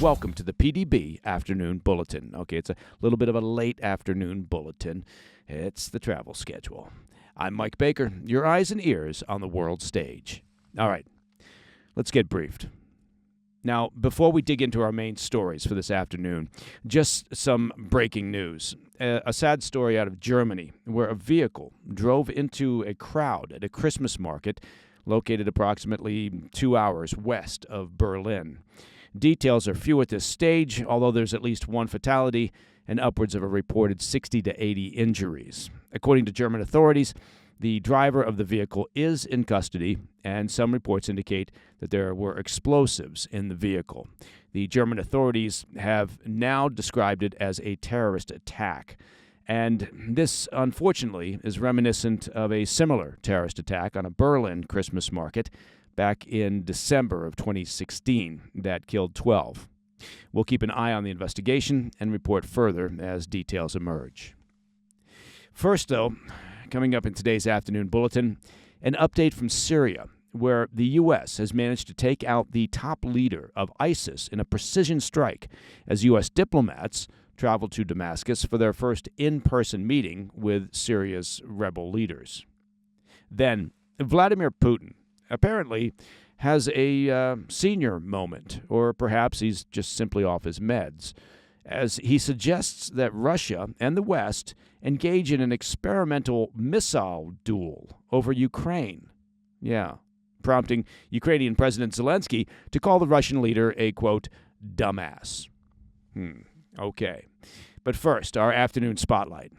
Welcome to the PDB Afternoon Bulletin. Okay, it's a little bit of a late afternoon bulletin. It's the travel schedule. I'm Mike Baker, your eyes and ears on the world stage. All right, let's get briefed. Now, before we dig into our main stories for this afternoon, just some breaking news. A sad story out of Germany where a vehicle drove into a crowd at a Christmas market located approximately 2 hours west of Berlin. Details are few at this stage, although there's at least one fatality and upwards of a reported 60 to 80 injuries. According to German authorities, the driver of the vehicle is in custody, and some reports indicate that there were explosives in the vehicle. The German authorities have now described it as a terrorist attack, and this, unfortunately, is reminiscent of a similar terrorist attack on a Berlin Christmas market back in December of 2016 that killed 12. We'll keep an eye on the investigation and report further as details emerge. First, though, coming up in today's afternoon bulletin, an update from Syria, where the U.S. has managed to take out the top leader of ISIS in a precision strike as U.S. diplomats traveled to Damascus for their first in-person meeting with Syria's rebel leaders. Then, Vladimir Putin apparently has a senior moment, or perhaps he's just simply off his meds, as he suggests that Russia and the West engage in an experimental missile duel over Ukraine. Yeah, prompting Ukrainian President Zelensky to call the Russian leader a, quote, dumbass. Okay. But first, our afternoon spotlight.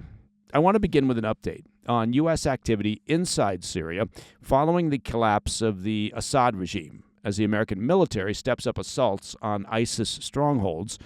I want to begin with an update on U.S. activity inside Syria following the collapse of the Assad regime, as the American military steps up assaults on ISIS strongholds,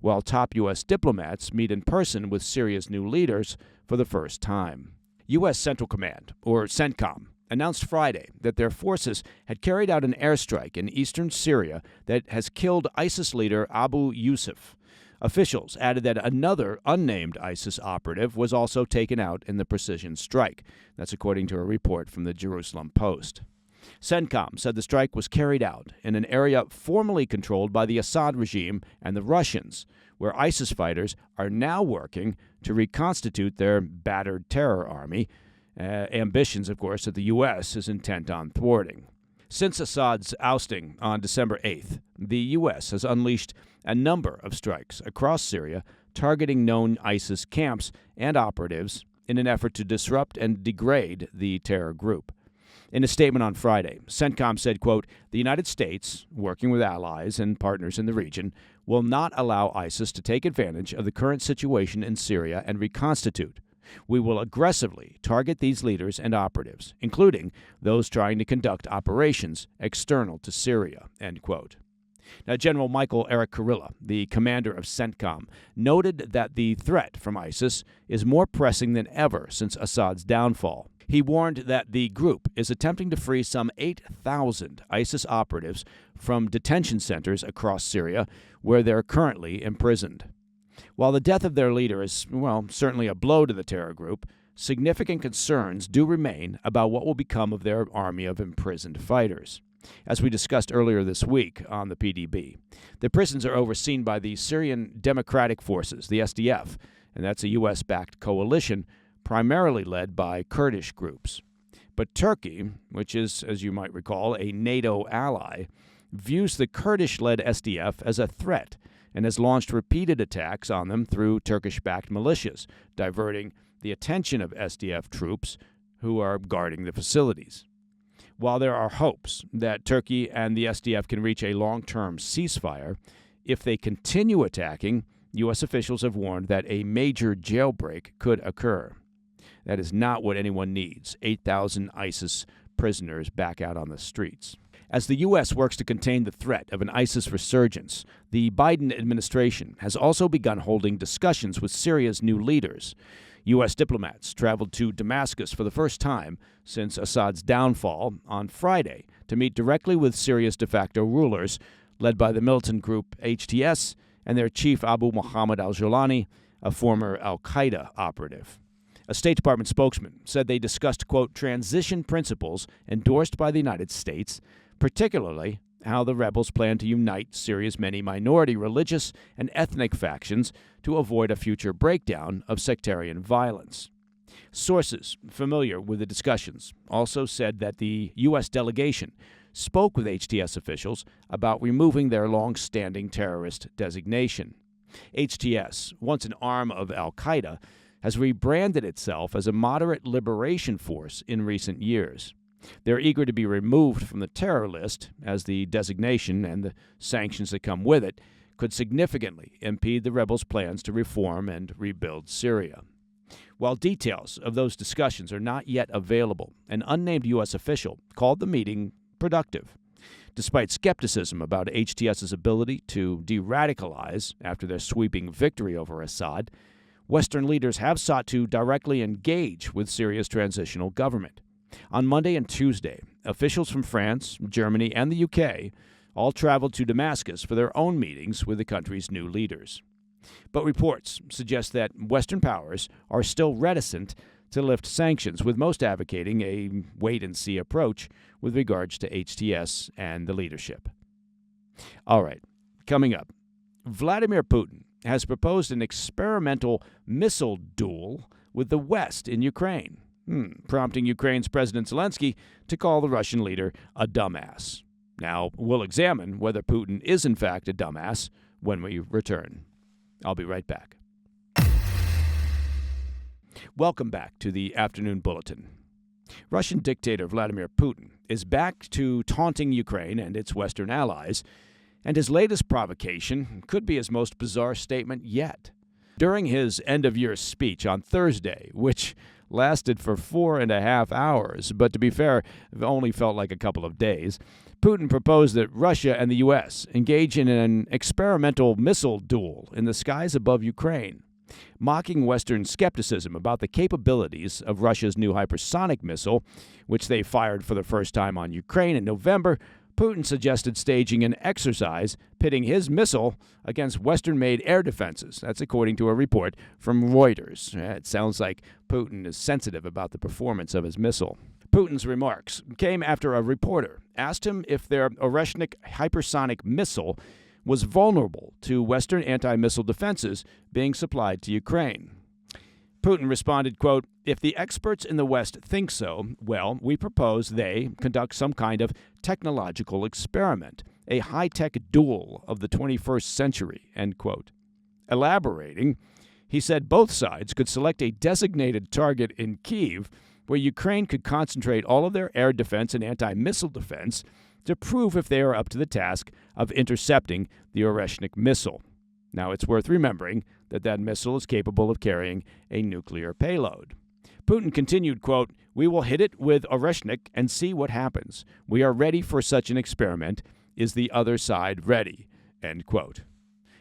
while top U.S. diplomats meet in person with Syria's new leaders for the first time. U.S. Central Command, or CENTCOM, announced Friday that their forces had carried out an airstrike in eastern Syria that has killed ISIS leader Abu Yusuf. Officials added that another unnamed ISIS operative was also taken out in the precision strike. That's according to a report from the Jerusalem Post. CENTCOM said the strike was carried out in an area formerly controlled by the Assad regime and the Russians, where ISIS fighters are now working to reconstitute their battered terror army, ambitions, of course, that the U.S. is intent on thwarting. Since Assad's ousting on December 8th, the U.S. has unleashed a number of strikes across Syria targeting known ISIS camps and operatives in an effort to disrupt and degrade the terror group. In a statement on Friday, CENTCOM said, quote, the United States, working with allies and partners in the region, will not allow ISIS to take advantage of the current situation in Syria and reconstitute. We will aggressively target these leaders and operatives, including those trying to conduct operations external to Syria, end quote. Now, General Michael Eric Kurilla, the commander of CENTCOM, noted that the threat from ISIS is more pressing than ever since Assad's downfall. He warned that the group is attempting to free some 8,000 ISIS operatives from detention centers across Syria, where they're currently imprisoned. While the death of their leader is, certainly a blow to the terror group, significant concerns do remain about what will become of their army of imprisoned fighters. As we discussed earlier this week on the PDB, the prisons are overseen by the Syrian Democratic Forces, the SDF, and that's a U.S.-backed coalition primarily led by Kurdish groups. But Turkey, which is, as you might recall, a NATO ally, views the Kurdish-led SDF as a threat and has launched repeated attacks on them through Turkish-backed militias, diverting the attention of SDF troops who are guarding the facilities. While there are hopes that Turkey and the SDF can reach a long-term ceasefire, if they continue attacking, U.S. officials have warned that a major jailbreak could occur. That is not what anyone needs, 8,000 ISIS prisoners back out on the streets. As the U.S. works to contain the threat of an ISIS resurgence, the Biden administration has also begun holding discussions with Syria's new leaders. U.S. diplomats traveled to Damascus for the first time since Assad's downfall on Friday to meet directly with Syria's de facto rulers, led by the militant group HTS and their chief Abu Muhammad al-Jolani, a former al-Qaeda operative. A State Department spokesman said they discussed, quote, transition principles endorsed by the United States, particularly how the rebels plan to unite Syria's many minority religious and ethnic factions to avoid a future breakdown of sectarian violence. Sources familiar with the discussions also said that the U.S. delegation spoke with HTS officials about removing their long-standing terrorist designation. HTS, once an arm of al-Qaeda, has rebranded itself as a moderate liberation force in recent years. They're eager to be removed from the terror list, as the designation and the sanctions that come with it could significantly impede the rebels' plans to reform and rebuild Syria. While details of those discussions are not yet available, an unnamed U.S. official called the meeting productive. Despite skepticism about HTS's ability to de-radicalize after their sweeping victory over Assad, Western leaders have sought to directly engage with Syria's transitional government. On Monday and Tuesday, officials from France, Germany, and the UK all traveled to Damascus for their own meetings with the country's new leaders. But reports suggest that Western powers are still reticent to lift sanctions, with most advocating a wait-and-see approach with regards to HTS and the leadership. All right, coming up, Vladimir Putin has proposed an experimental missile duel with the West in Ukraine, prompting Ukraine's President Zelensky to call the Russian leader a dumbass. Now, we'll examine whether Putin is in fact a dumbass when we return. I'll be right back. Welcome back to the Afternoon Bulletin. Russian dictator Vladimir Putin is back to taunting Ukraine and its Western allies, and his latest provocation could be his most bizarre statement yet. During his end-of-year speech on Thursday, which lasted for 4.5 hours, but to be fair, it only felt like a couple of days, Putin proposed that Russia and the U.S. engage in an experimental missile duel in the skies above Ukraine. Mocking Western skepticism about the capabilities of Russia's new hypersonic missile, which they fired for the first time on Ukraine in November, Putin suggested staging an exercise pitting his missile against Western-made air defenses. That's according to a report from Reuters. It sounds like Putin is sensitive about the performance of his missile. Putin's remarks came after a reporter asked him if their Oreshnik hypersonic missile was vulnerable to Western anti-missile defenses being supplied to Ukraine. Putin responded, quote, "If the experts in the West think so, well, we propose they conduct some kind of technological experiment, a high-tech duel of the 21st century," end quote. Elaborating, he said both sides could select a designated target in Kyiv where Ukraine could concentrate all of their air defense and anti-missile defense to prove if they are up to the task of intercepting the Oreshnik missile. Now, it's worth remembering that that missile is capable of carrying a nuclear payload. Putin continued, quote, "We will hit it with Oreshnik and see what happens. We are ready for such an experiment. Is the other side ready?" End quote.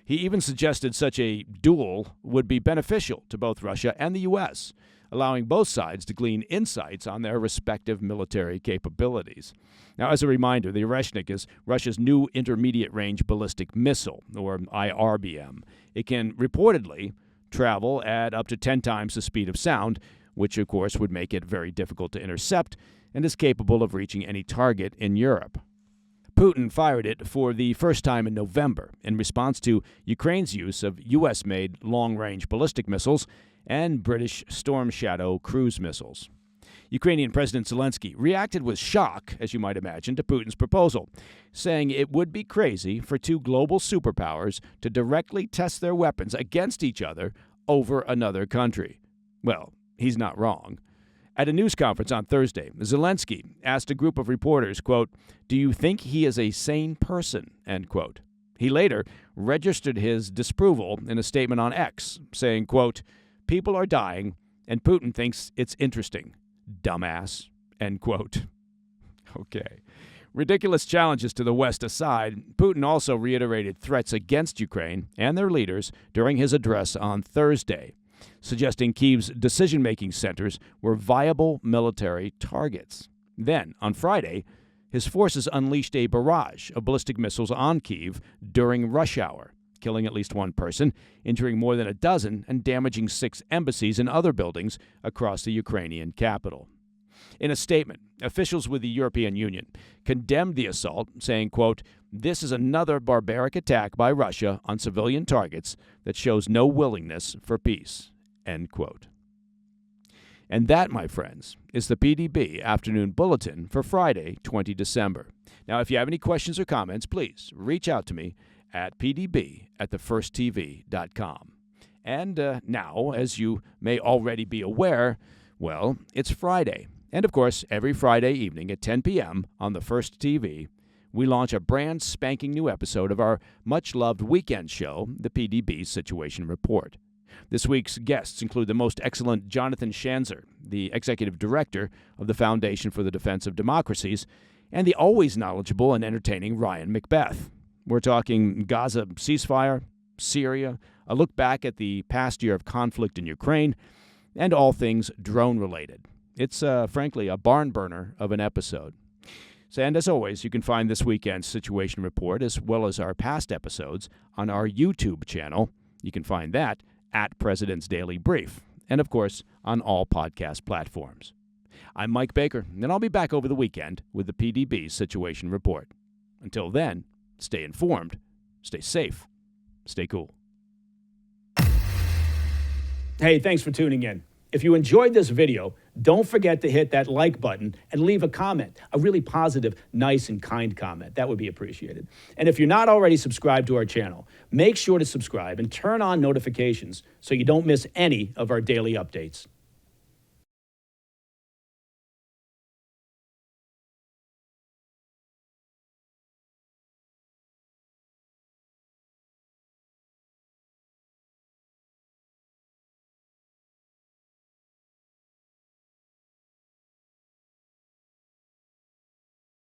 He even suggested such a duel would be beneficial to both Russia and the U.S., allowing both sides to glean insights on their respective military capabilities. Now, as a reminder, the Oreshnik is Russia's new intermediate-range ballistic missile, or IRBM. It can reportedly travel at up to 10 times the speed of sound, which, of course, would make it very difficult to intercept, and is capable of reaching any target in Europe. Putin fired it for the first time in November in response to Ukraine's use of U.S.-made long-range ballistic missiles and British Storm Shadow cruise missiles. Ukrainian President Zelensky reacted with shock, as you might imagine, to Putin's proposal, saying it would be crazy for two global superpowers to directly test their weapons against each other over another country. Well, he's not wrong. At a news conference on Thursday, Zelensky asked a group of reporters, quote, "Do you think he is a sane person?" End quote. He later registered his disapproval in a statement on X, saying, quote, "People are dying, and Putin thinks it's interesting. Dumbass." End quote. Okay. Ridiculous challenges to the West aside, Putin also reiterated threats against Ukraine and their leaders during his address on Thursday, suggesting Kyiv's decision-making centers were viable military targets. Then, on Friday, his forces unleashed a barrage of ballistic missiles on Kyiv during rush hour, killing at least one person, injuring more than a dozen, and damaging 6 embassies and other buildings across the Ukrainian capital. In a statement, officials with the European Union condemned the assault, saying, quote, "This is another barbaric attack by Russia on civilian targets that shows no willingness for peace," end quote. And that, my friends, is the PDB Afternoon Bulletin for Friday, 20 December. Now, if you have any questions or comments, please reach out to me at pdb@thefirsttv.com. And now, as you may already be aware, well, it's Friday. And of course, every Friday evening at 10 p.m. on the First TV, we launch a brand spanking new episode of our much-loved weekend show, the PDB Situation Report. This week's guests include the most excellent Jonathan Schanzer, the executive director of the Foundation for the Defense of Democracies, and the always knowledgeable and entertaining Ryan Macbeth. We're talking Gaza ceasefire, Syria, a look back at the past year of conflict in Ukraine, and all things drone-related. It's, frankly, a barn burner of an episode. And as always, you can find this weekend's Situation Report, as well as our past episodes, on our YouTube channel. You can find that at President's Daily Brief, and of course, on all podcast platforms. I'm Mike Baker, and I'll be back over the weekend with the PDB Situation Report. Until then, stay informed, stay safe, stay cool. Hey, thanks for tuning in. If you enjoyed this video, don't forget to hit that like button and leave a comment, a really positive, nice, and kind comment. That would be appreciated. And if you're not already subscribed to our channel, make sure to subscribe and turn on notifications so you don't miss any of our daily updates.